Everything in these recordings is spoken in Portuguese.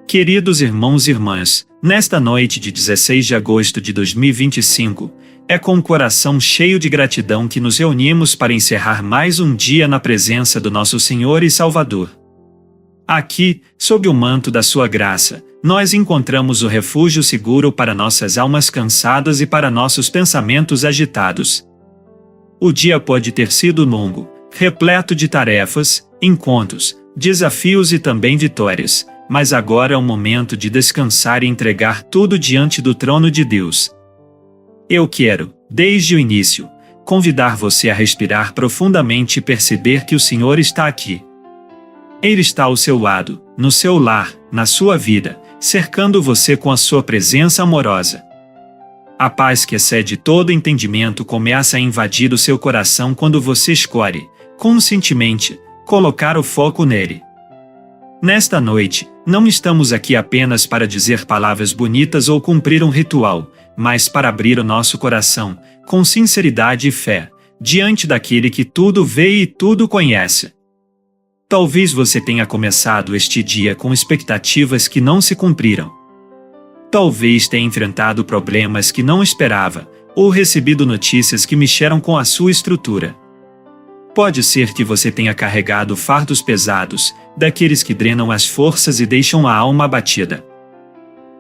Queridos irmãos e irmãs, nesta noite de 16 de agosto de 2025, é com o coração cheio de gratidão que nos reunimos para encerrar mais um dia na presença do nosso Senhor e Salvador. Aqui, sob o manto da sua graça, nós encontramos o refúgio seguro para nossas almas cansadas e para nossos pensamentos agitados. O dia pode ter sido longo, repleto de tarefas, encontros, desafios e também vitórias, mas agora é o momento de descansar e entregar tudo diante do trono de Deus. Eu quero, desde o início, convidar você a respirar profundamente e perceber que o Senhor está aqui. Ele está ao seu lado, no seu lar, na sua vida, cercando você com a sua presença amorosa. A paz que excede todo entendimento começa a invadir o seu coração quando você escolhe, conscientemente, colocar o foco nele. Nesta noite, não estamos aqui apenas para dizer palavras bonitas ou cumprir um ritual, mas para abrir o nosso coração, com sinceridade e fé, diante daquele que tudo vê e tudo conhece. Talvez você tenha começado este dia com expectativas que não se cumpriram. Talvez tenha enfrentado problemas que não esperava, ou recebido notícias que mexeram com a sua estrutura. Pode ser que você tenha carregado fardos pesados, daqueles que drenam as forças e deixam a alma abatida.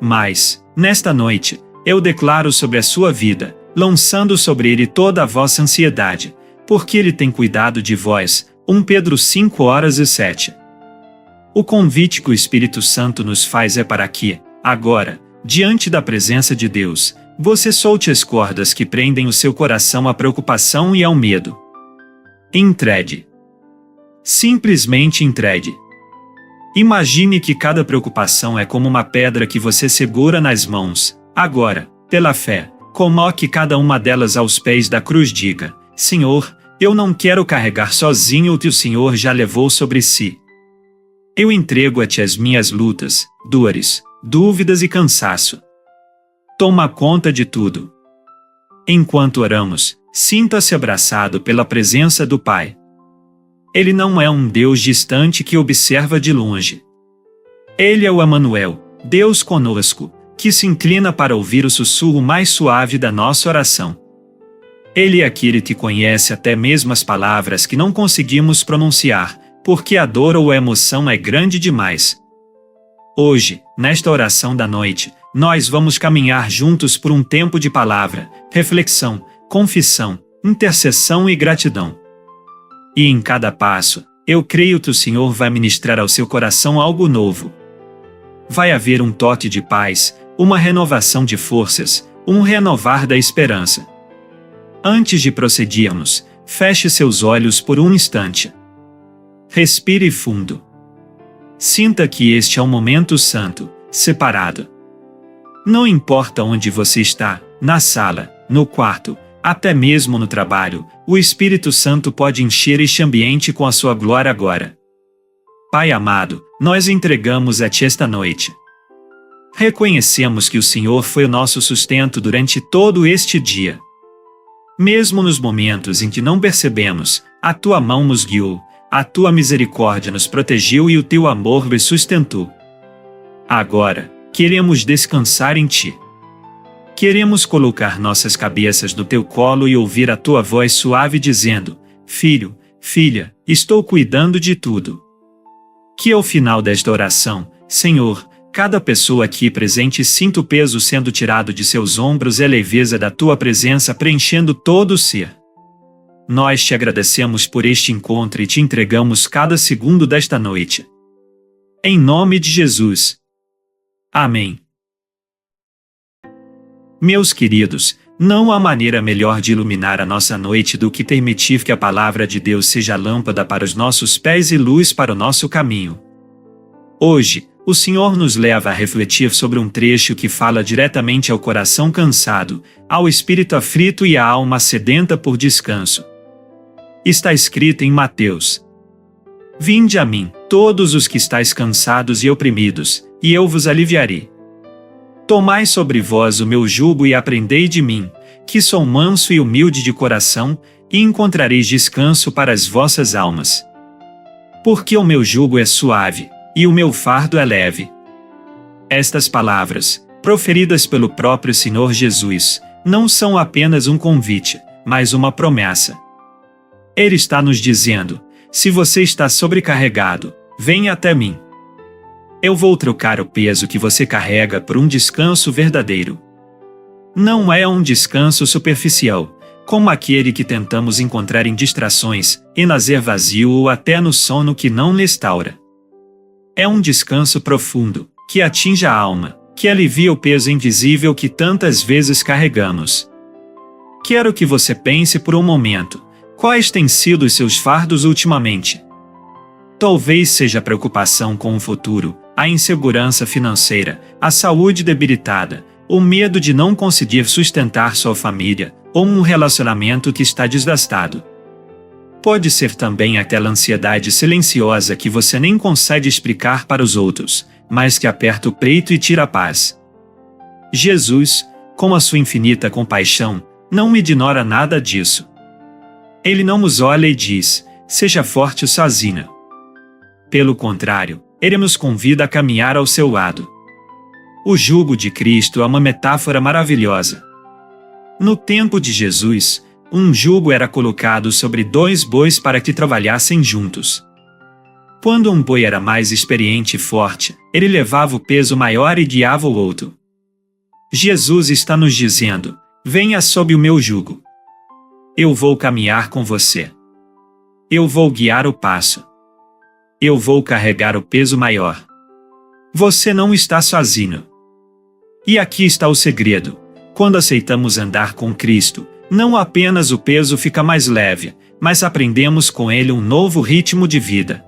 Mas, nesta noite, eu declaro sobre a sua vida, lançando sobre ele toda a vossa ansiedade, porque ele tem cuidado de vós. 1 Pedro 5:7. O convite que o Espírito Santo nos faz é para que, agora, diante da presença de Deus, você solte as cordas que prendem o seu coração à preocupação e ao medo. Entregue. Simplesmente entregue. Imagine que cada preocupação é como uma pedra que você segura nas mãos. Agora, pela fé, coloque cada uma delas aos pés da cruz e diga: Senhor, eu não quero carregar sozinho o que o Senhor já levou sobre si. Eu entrego a Ti as minhas lutas, dores, dúvidas e cansaço. Toma conta de tudo. Enquanto oramos, sinta-se abraçado pela presença do Pai. Ele não é um Deus distante que observa de longe. Ele é o Emanuel, Deus conosco, que se inclina para ouvir o sussurro mais suave da nossa oração. Ele é aquele que conhece até mesmo as palavras que não conseguimos pronunciar, porque a dor ou a emoção é grande demais. Hoje, nesta oração da noite, nós vamos caminhar juntos por um tempo de palavra, reflexão, confissão, intercessão e gratidão. E em cada passo, eu creio que o Senhor vai ministrar ao seu coração algo novo. Vai haver um toque de paz, uma renovação de forças, um renovar da esperança. Antes de prosseguirmos, feche seus olhos por um instante. Respire fundo. Sinta que este é um momento santo, separado. Não importa onde você está, na sala, no quarto, até mesmo no trabalho, o Espírito Santo pode encher este ambiente com a sua glória agora. Pai amado, nós entregamos a Ti esta noite. Reconhecemos que o Senhor foi o nosso sustento durante todo este dia. Mesmo nos momentos em que não percebemos, a Tua mão nos guiou, a Tua misericórdia nos protegeu e o Teu amor nos sustentou. Agora, queremos descansar em Ti. Queremos colocar nossas cabeças no Teu colo e ouvir a Tua voz suave dizendo: Filho, filha, estou cuidando de tudo. Que ao final desta oração, Senhor, cada pessoa aqui presente sinta o peso sendo tirado de seus ombros e a leveza da Tua presença preenchendo todo o ser. Nós Te agradecemos por este encontro e Te entregamos cada segundo desta noite. Em nome de Jesus. Amém. Meus queridos, não há maneira melhor de iluminar a nossa noite do que permitir que a palavra de Deus seja lâmpada para os nossos pés e luz para o nosso caminho. Hoje, o Senhor nos leva a refletir sobre um trecho que fala diretamente ao coração cansado, ao espírito aflito e à alma sedenta por descanso. Está escrito em Mateus: Vinde a mim, todos os que estáis cansados e oprimidos, e eu vos aliviarei. Tomai sobre vós o meu jugo e aprendei de mim, que sou manso e humilde de coração, e encontrareis descanso para as vossas almas. Porque o meu jugo é suave, e o meu fardo é leve. Estas palavras, proferidas pelo próprio Senhor Jesus, não são apenas um convite, mas uma promessa. Ele está nos dizendo: se você está sobrecarregado, venha até mim. Eu vou trocar o peso que você carrega por um descanso verdadeiro. Não é um descanso superficial, como aquele que tentamos encontrar em distrações, em lazer vazio ou até no sono que não restaura. É um descanso profundo, que atinge a alma, que alivia o peso invisível que tantas vezes carregamos. Quero que você pense por um momento: quais têm sido os seus fardos ultimamente? Talvez seja a preocupação com o futuro, a insegurança financeira, a saúde debilitada, o medo de não conseguir sustentar sua família, ou um relacionamento que está desgastado. Pode ser também aquela ansiedade silenciosa que você nem consegue explicar para os outros, mas que aperta o peito e tira a paz. Jesus, com a sua infinita compaixão, não ignora nada disso. Ele não nos olha e diz: seja forte sozinha. Pelo contrário, ele nos convida a caminhar ao seu lado. O jugo de Cristo é uma metáfora maravilhosa. No tempo de Jesus, um jugo era colocado sobre 2 bois para que trabalhassem juntos. Quando um boi era mais experiente e forte, ele levava o peso maior e guiava o outro. Jesus está nos dizendo: venha sob o meu jugo. Eu vou caminhar com você. Eu vou guiar o passo. Eu vou carregar o peso maior. Você não está sozinho. E aqui está o segredo: quando aceitamos andar com Cristo, não apenas o peso fica mais leve, mas aprendemos com ele um novo ritmo de vida.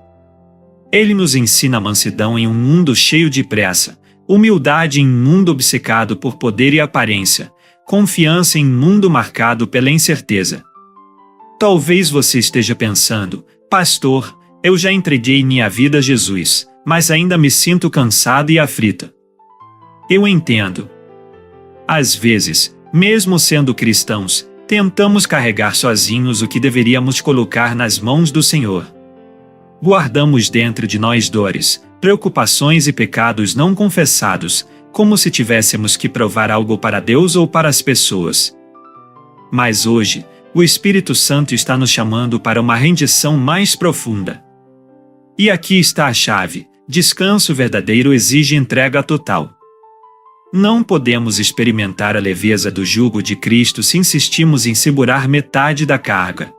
Ele nos ensina mansidão em um mundo cheio de pressa, humildade em um mundo obcecado por poder e aparência, confiança em um mundo marcado pela incerteza. Talvez você esteja pensando: pastor, eu já entreguei minha vida a Jesus, mas ainda me sinto cansado e aflita. Eu entendo. Às vezes, mesmo sendo cristãos, tentamos carregar sozinhos o que deveríamos colocar nas mãos do Senhor. Guardamos dentro de nós dores, preocupações e pecados não confessados, como se tivéssemos que provar algo para Deus ou para as pessoas. Mas hoje, o Espírito Santo está nos chamando para uma rendição mais profunda. E aqui está a chave: descanso verdadeiro exige entrega total. Não podemos experimentar a leveza do jugo de Cristo se insistimos em segurar metade da carga.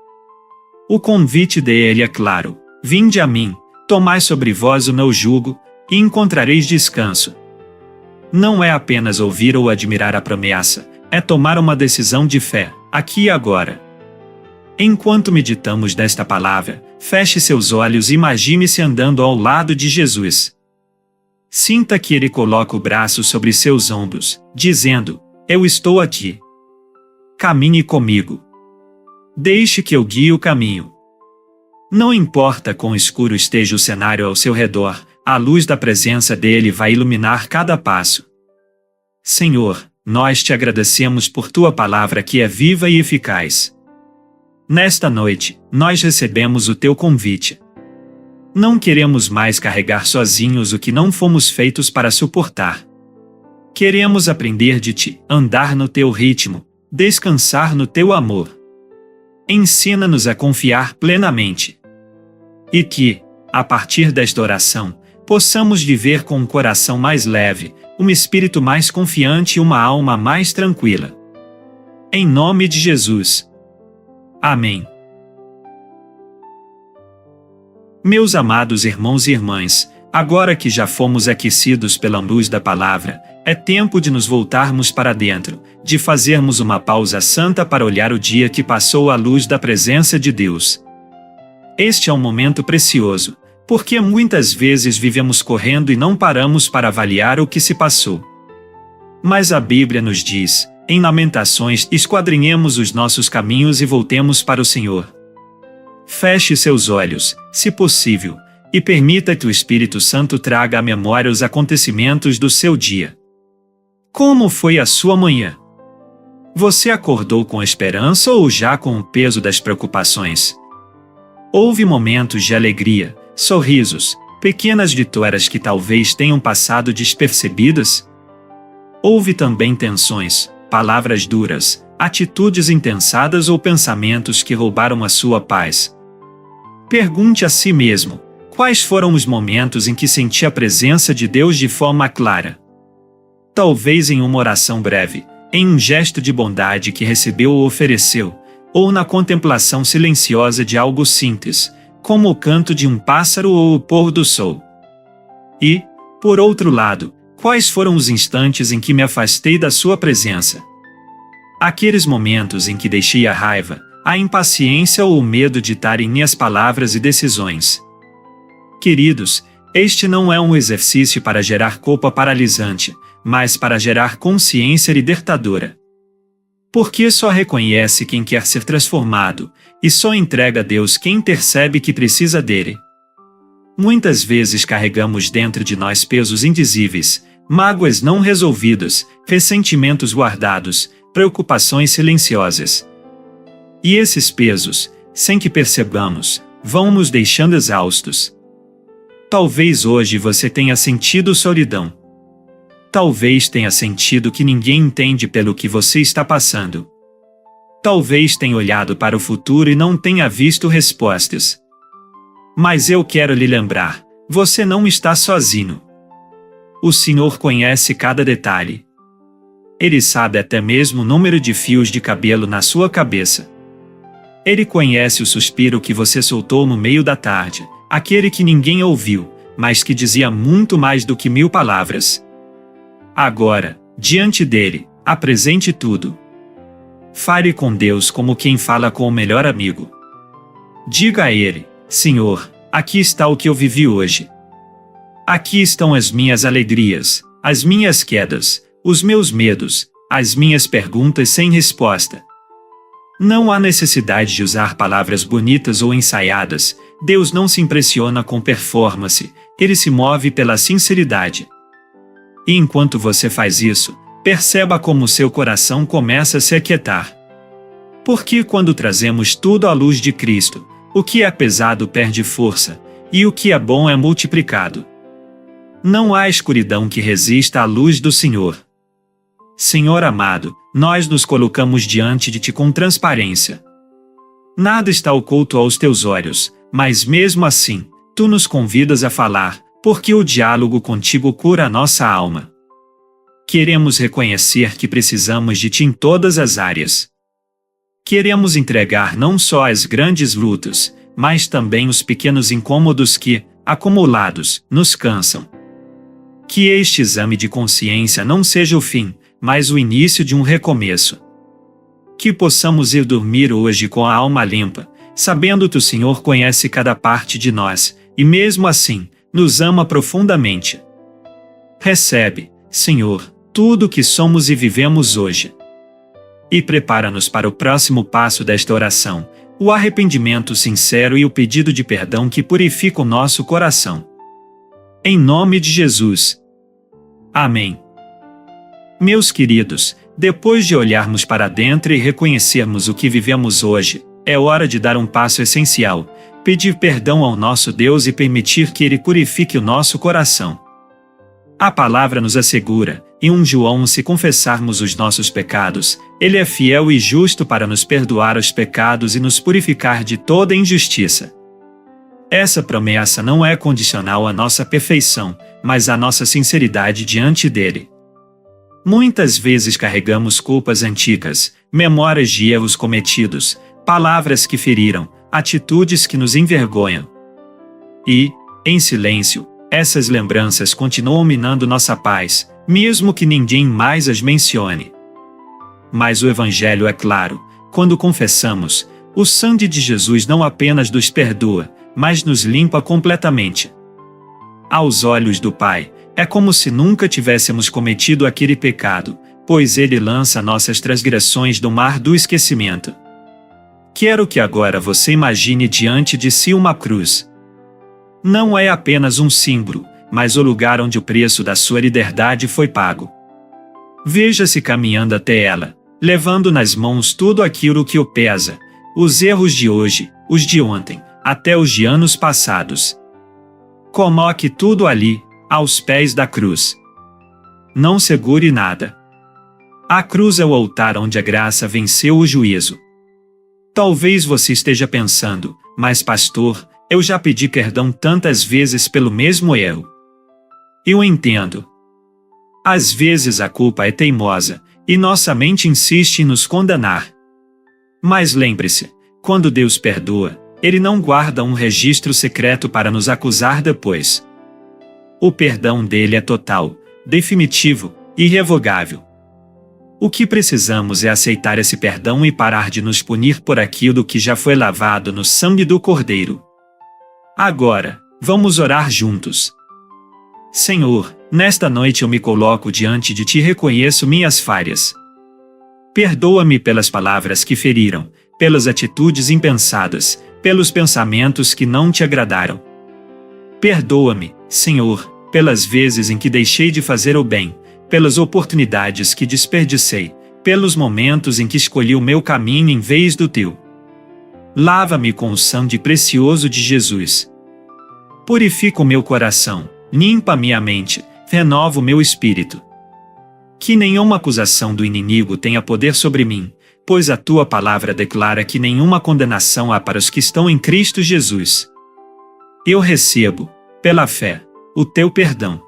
O convite dele é claro: vinde a mim, tomai sobre vós o meu jugo, e encontrareis descanso. Não é apenas ouvir ou admirar a promessa, é tomar uma decisão de fé, aqui e agora. Enquanto meditamos desta palavra, feche seus olhos e imagine-se andando ao lado de Jesus. Sinta que ele coloca o braço sobre seus ombros, dizendo: eu estou aqui. Caminhe comigo. Deixe que eu guie o caminho. Não importa quão escuro esteja o cenário ao seu redor, a luz da presença dele vai iluminar cada passo. Senhor, nós te agradecemos por tua palavra que é viva e eficaz. Nesta noite, nós recebemos o teu convite. Não queremos mais carregar sozinhos o que não fomos feitos para suportar. Queremos aprender de ti, andar no teu ritmo, descansar no teu amor. Ensina-nos a confiar plenamente. E que, a partir desta oração, possamos viver com um coração mais leve, um espírito mais confiante e uma alma mais tranquila. Em nome de Jesus. Amém. Meus amados irmãos e irmãs, agora que já fomos aquecidos pela luz da palavra, é tempo de nos voltarmos para dentro, de fazermos uma pausa santa para olhar o dia que passou à luz da presença de Deus. Este é um momento precioso, porque muitas vezes vivemos correndo e não paramos para avaliar o que se passou. Mas a Bíblia nos diz, em Lamentações: esquadrinhemos os nossos caminhos e voltemos para o Senhor. Feche seus olhos, se possível, e permita que o Espírito Santo traga à memória os acontecimentos do seu dia. Como foi a sua manhã? Você acordou com esperança ou já com o peso das preocupações? Houve momentos de alegria, sorrisos, Pequenas vitórias que talvez tenham passado despercebidas? Houve também tensões, palavras duras, atitudes intensadas ou pensamentos que roubaram a sua paz. Pergunte a si mesmo: quais foram os momentos em que senti a presença de Deus de forma clara? Talvez em uma oração breve, em um gesto de bondade que recebeu ou ofereceu, ou na contemplação silenciosa de algo simples, como o canto de um pássaro ou o pôr do sol. E, por outro lado, quais foram os instantes em que me afastei da sua presença? Aqueles momentos em que deixei a raiva, a impaciência ou o medo ditarem minhas palavras e decisões. Queridos, este não é um exercício para gerar culpa paralisante, mas para gerar consciência libertadora. Porque só reconhece quem quer ser transformado, e só entrega a Deus quem percebe que precisa dele. Muitas vezes carregamos dentro de nós pesos indizíveis, mágoas não resolvidas, ressentimentos guardados, preocupações silenciosas. E esses pesos, sem que percebamos, vão nos deixando exaustos. Talvez hoje você tenha sentido solidão. Talvez tenha sentido que ninguém entende pelo que você está passando. Talvez tenha olhado para o futuro e não tenha visto respostas. Mas eu quero lhe lembrar, você não está sozinho. O Senhor conhece cada detalhe. Ele sabe até mesmo o número de fios de cabelo na sua cabeça. Ele conhece o suspiro que você soltou no meio da tarde, aquele que ninguém ouviu, mas que dizia muito mais do que 1000 palavras. Agora, diante dele, apresente tudo. Fale com Deus como quem fala com o melhor amigo. Diga a ele: Senhor, aqui está o que eu vivi hoje. Aqui estão as minhas alegrias, as minhas quedas, os meus medos, as minhas perguntas sem resposta. Não há necessidade de usar palavras bonitas ou ensaiadas. Deus não se impressiona com performance, ele se move pela sinceridade. E enquanto você faz isso, perceba como seu coração começa a se aquietar. Porque quando trazemos tudo à luz de Cristo, o que é pesado perde força, e o que é bom é multiplicado. Não há escuridão que resista à luz do Senhor. Senhor amado, nós nos colocamos diante de Ti com transparência. Nada está oculto aos Teus olhos, mas mesmo assim, Tu nos convidas a falar, porque o diálogo contigo cura a nossa alma. Queremos reconhecer que precisamos de Ti em todas as áreas. Queremos entregar não só as grandes lutas, mas também os pequenos incômodos que, acumulados, nos cansam. Que este exame de consciência não seja o fim, mas o início de um recomeço. Que possamos ir dormir hoje com a alma limpa, sabendo que o Senhor conhece cada parte de nós, e mesmo assim, nos ama profundamente. Recebe, Senhor, tudo o que somos e vivemos hoje. E prepara-nos para o próximo passo desta oração, o arrependimento sincero e o pedido de perdão que purifica o nosso coração. Em nome de Jesus. Amém. Meus queridos, depois de olharmos para dentro e reconhecermos o que vivemos hoje, é hora de dar um passo essencial, pedir perdão ao nosso Deus e permitir que Ele purifique o nosso coração. A palavra nos assegura, em 1 João, se confessarmos os nossos pecados, Ele é fiel e justo para nos perdoar os pecados e nos purificar de toda injustiça. Essa promessa não é condicional à nossa perfeição, mas à nossa sinceridade diante dele. Muitas vezes carregamos culpas antigas, memórias de erros cometidos, palavras que feriram, atitudes que nos envergonham. E, em silêncio, essas lembranças continuam minando nossa paz, mesmo que ninguém mais as mencione. Mas o Evangelho é claro: quando confessamos, o sangue de Jesus não apenas nos perdoa, mas nos limpa completamente. Aos olhos do Pai, é como se nunca tivéssemos cometido aquele pecado, pois Ele lança nossas transgressões no mar do esquecimento. Quero que agora você imagine diante de si uma cruz. Não é apenas um símbolo, mas o lugar onde o preço da sua liberdade foi pago. Veja-se caminhando até ela, levando nas mãos tudo aquilo que o pesa, os erros de hoje, os de ontem, até os de anos passados. Coloque tudo ali, aos pés da cruz. Não segure nada. A cruz é o altar onde a graça venceu o juízo. Talvez você esteja pensando, mas pastor, eu já pedi perdão tantas vezes pelo mesmo erro. Eu entendo. Às vezes a culpa é teimosa, e nossa mente insiste em nos condenar. Mas lembre-se, quando Deus perdoa, Ele não guarda um registro secreto para nos acusar depois. O perdão dele é total, definitivo, irrevogável. O que precisamos é aceitar esse perdão e parar de nos punir por aquilo que já foi lavado no sangue do Cordeiro. Agora, vamos orar juntos. Senhor, nesta noite eu me coloco diante de Ti e reconheço minhas falhas. Perdoa-me pelas palavras que feriram, pelas atitudes impensadas, pelos pensamentos que não Te agradaram. Perdoa-me, Senhor, pelas vezes em que deixei de fazer o bem, pelas oportunidades que desperdicei, pelos momentos em que escolhi o meu caminho em vez do Teu. Lava-me com o sangue precioso de Jesus. Purifica o meu coração, limpa minha mente, renova o meu espírito. Que nenhuma acusação do inimigo tenha poder sobre mim, pois a Tua palavra declara que nenhuma condenação há para os que estão em Cristo Jesus. Eu recebo, pela fé, o Teu perdão.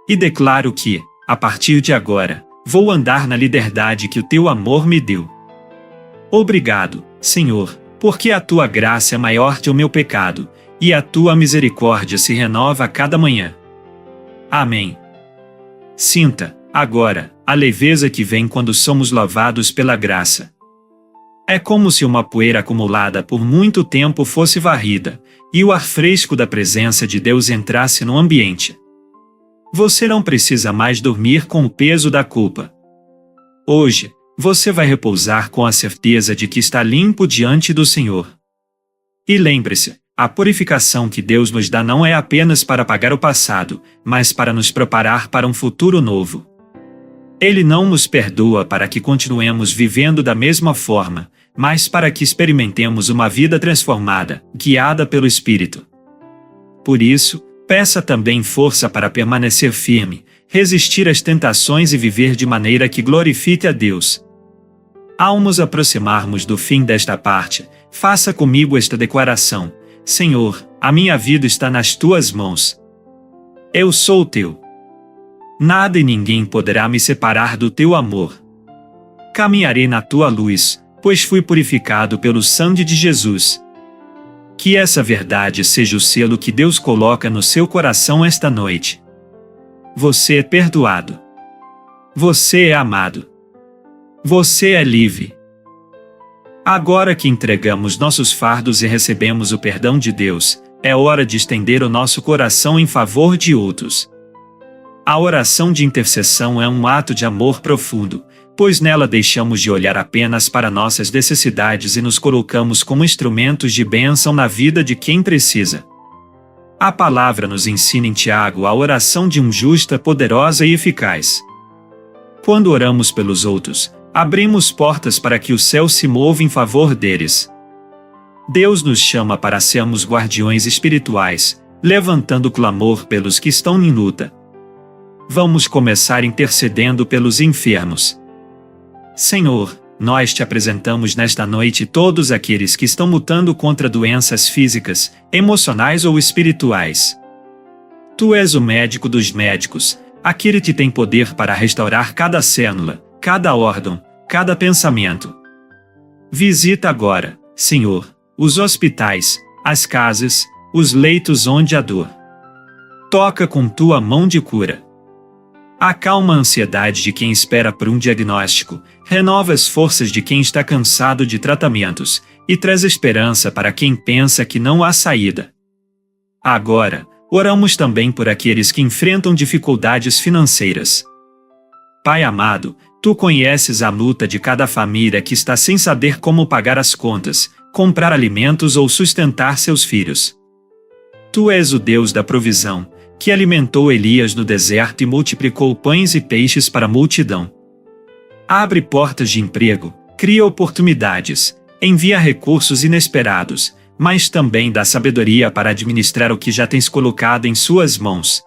E declaro que, a partir de agora, vou andar na liberdade que o Teu amor me deu. Obrigado, Senhor, porque a Tua graça é maior que o meu pecado, e a Tua misericórdia se renova a cada manhã. Amém. Sinta, agora, a leveza que vem quando somos lavados pela graça. É como se uma poeira acumulada por muito tempo fosse varrida, e o ar fresco da presença de Deus entrasse no ambiente. Você não precisa mais dormir com o peso da culpa. Hoje, você vai repousar com a certeza de que está limpo diante do Senhor. E lembre-se, a purificação que Deus nos dá não é apenas para apagar o passado, mas para nos preparar para um futuro novo. Ele não nos perdoa para que continuemos vivendo da mesma forma, mas para que experimentemos uma vida transformada, guiada pelo Espírito. Por isso, peça também força para permanecer firme, resistir às tentações e viver de maneira que glorifique a Deus. Ao nos aproximarmos do fim desta parte, faça comigo esta declaração: Senhor, a minha vida está nas Tuas mãos. Eu sou Teu. Nada e ninguém poderá me separar do Teu amor. Caminharei na Tua luz, pois fui purificado pelo sangue de Jesus. Que essa verdade seja o selo que Deus coloca no seu coração esta noite. Você é perdoado. Você é amado. Você é livre. Agora que entregamos nossos fardos e recebemos o perdão de Deus, é hora de estender o nosso coração em favor de outros. A oração de intercessão é um ato de amor profundo, pois nela deixamos de olhar apenas para nossas necessidades e nos colocamos como instrumentos de bênção na vida de quem precisa. A palavra nos ensina em Tiago a oração de um justo é poderosa e eficaz. Quando oramos pelos outros, abrimos portas para que o céu se mova em favor deles. Deus nos chama para sermos guardiões espirituais, levantando clamor pelos que estão em luta. Vamos começar intercedendo pelos enfermos. Senhor, nós Te apresentamos nesta noite todos aqueles que estão lutando contra doenças físicas, emocionais ou espirituais. Tu és o médico dos médicos, aquele que tem poder para restaurar cada célula, cada órgão, cada pensamento. Visita agora, Senhor, os hospitais, as casas, os leitos onde há dor. Toca com Tua mão de cura. Acalma a ansiedade de quem espera por um diagnóstico, renova as forças de quem está cansado de tratamentos, e traz esperança para quem pensa que não há saída. Agora, oramos também por aqueles que enfrentam dificuldades financeiras. Pai amado, Tu conheces a luta de cada família que está sem saber como pagar as contas, comprar alimentos ou sustentar seus filhos. Tu és o Deus da provisão, que alimentou Elias no deserto e multiplicou pães e peixes para a multidão. Abre portas de emprego, cria oportunidades, envia recursos inesperados, mas também dá sabedoria para administrar o que já tens colocado em suas mãos.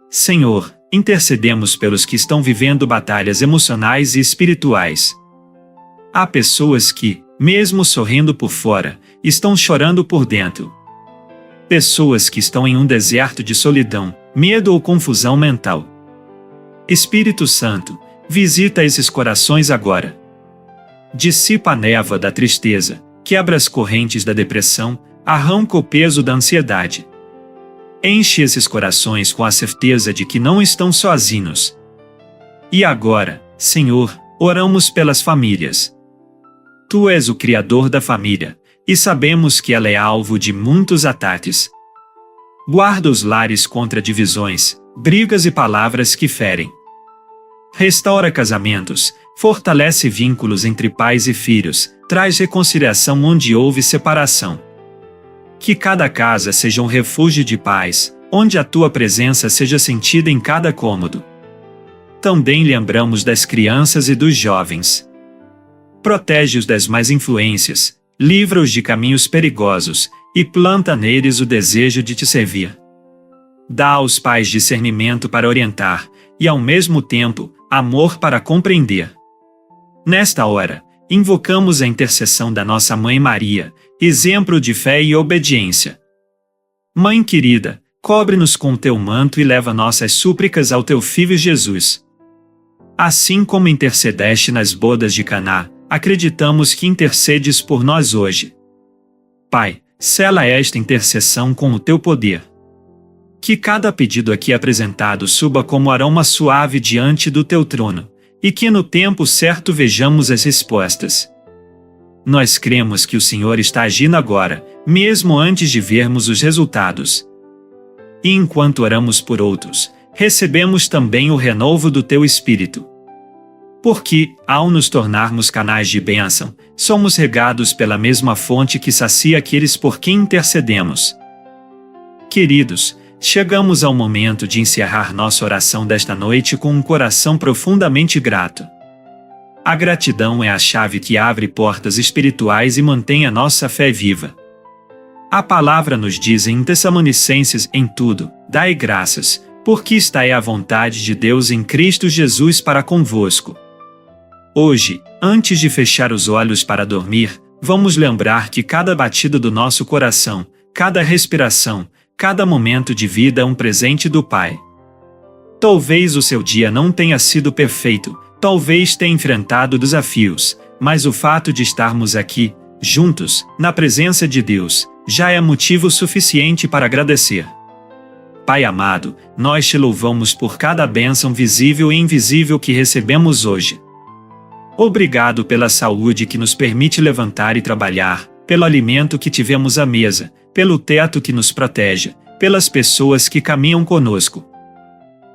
Senhor, intercedemos pelos que estão vivendo batalhas emocionais e espirituais. Há pessoas que, mesmo sorrindo por fora, estão chorando por dentro. Pessoas que estão em um deserto de solidão, medo ou confusão mental. Espírito Santo, visita esses corações agora. Dissipa a névoa da tristeza, quebra as correntes da depressão, arranca o peso da ansiedade. Enche esses corações com a certeza de que não estão sozinhos. E agora, Senhor, oramos pelas famílias. Tu és o Criador da família, e sabemos que ela é alvo de muitos ataques. Guarda os lares contra divisões, brigas e palavras que ferem. Restaura casamentos, fortalece vínculos entre pais e filhos, traz reconciliação onde houve separação. Que cada casa seja um refúgio de paz, onde a tua presença seja sentida em cada cômodo. Também lembramos das crianças e dos jovens. Protege-os das más influências, livra-os de caminhos perigosos, e planta neles o desejo de te servir. Dá aos pais discernimento para orientar, e ao mesmo tempo, amor para compreender. Nesta hora, invocamos a intercessão da nossa Mãe Maria, exemplo de fé e obediência. Mãe querida, cobre-nos com o teu manto e leva nossas súplicas ao teu Filho Jesus. Assim como intercedeste nas bodas de Caná, acreditamos que intercedes por nós hoje. Pai, sela esta intercessão com o teu poder. Que cada pedido aqui apresentado suba como aroma suave diante do teu trono, e que no tempo certo vejamos as respostas. Nós cremos que o Senhor está agindo agora, mesmo antes de vermos os resultados. E enquanto oramos por outros, recebemos também o renovo do teu Espírito. Porque, ao nos tornarmos canais de bênção, somos regados pela mesma fonte que sacia aqueles por quem intercedemos. Queridos, chegamos ao momento de encerrar nossa oração desta noite com um coração profundamente grato. A gratidão é a chave que abre portas espirituais e mantém a nossa fé viva. A palavra nos diz em Tessalonicenses: em tudo, dai graças, porque esta é a vontade de Deus em Cristo Jesus para convosco. Hoje, antes de fechar os olhos para dormir, vamos lembrar que cada batida do nosso coração, cada respiração, cada momento de vida é um presente do Pai. Talvez o seu dia não tenha sido perfeito, talvez tenha enfrentado desafios, mas o fato de estarmos aqui, juntos, na presença de Deus, já é motivo suficiente para agradecer. Pai amado, nós te louvamos por cada bênção visível e invisível que recebemos hoje. Obrigado pela saúde que nos permite levantar e trabalhar, pelo alimento que tivemos à mesa, pelo teto que nos protege, pelas pessoas que caminham conosco.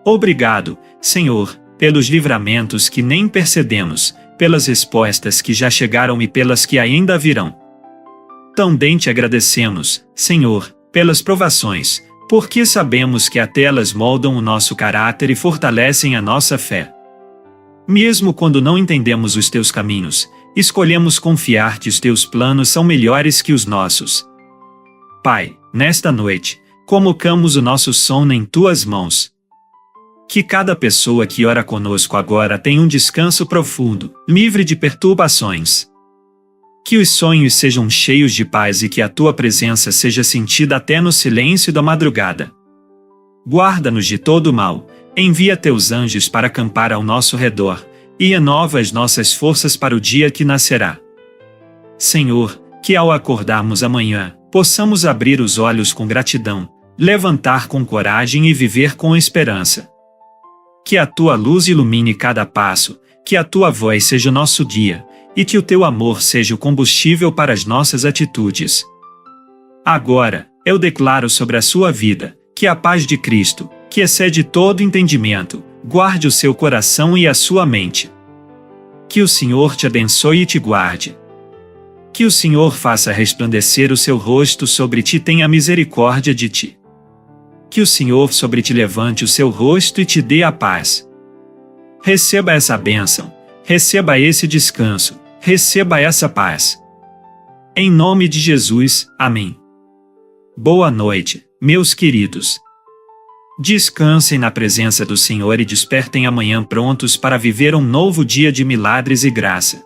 Obrigado, Senhor, pelos livramentos que nem percebemos, pelas respostas que já chegaram e pelas que ainda virão. Também te agradecemos, Senhor, pelas provações, porque sabemos que até elas moldam o nosso caráter e fortalecem a nossa fé. Mesmo quando não entendemos os teus caminhos, escolhemos confiar que os teus planos são melhores que os nossos. Pai, nesta noite, colocamos o nosso sono em tuas mãos. Que cada pessoa que ora conosco agora tenha um descanso profundo, livre de perturbações. Que os sonhos sejam cheios de paz e que a tua presença seja sentida até no silêncio da madrugada. Guarda-nos de todo o mal, envia teus anjos para acampar ao nosso redor, e renova as nossas forças para o dia que nascerá. Senhor, que ao acordarmos amanhã, possamos abrir os olhos com gratidão, levantar com coragem e viver com esperança. Que a tua luz ilumine cada passo, que a tua voz seja o nosso guia, e que o teu amor seja o combustível para as nossas atitudes. Agora, eu declaro sobre a sua vida, que a paz de Cristo, que excede todo entendimento, guarde o seu coração e a sua mente. Que o Senhor te abençoe e te guarde. Que o Senhor faça resplandecer o seu rosto sobre ti e tenha misericórdia de ti. Que o Senhor sobre ti levante o seu rosto e te dê a paz. Receba essa bênção, receba esse descanso, receba essa paz. Em nome de Jesus, amém. Boa noite, meus queridos. Descansem na presença do Senhor e despertem amanhã prontos para viver um novo dia de milagres e graça.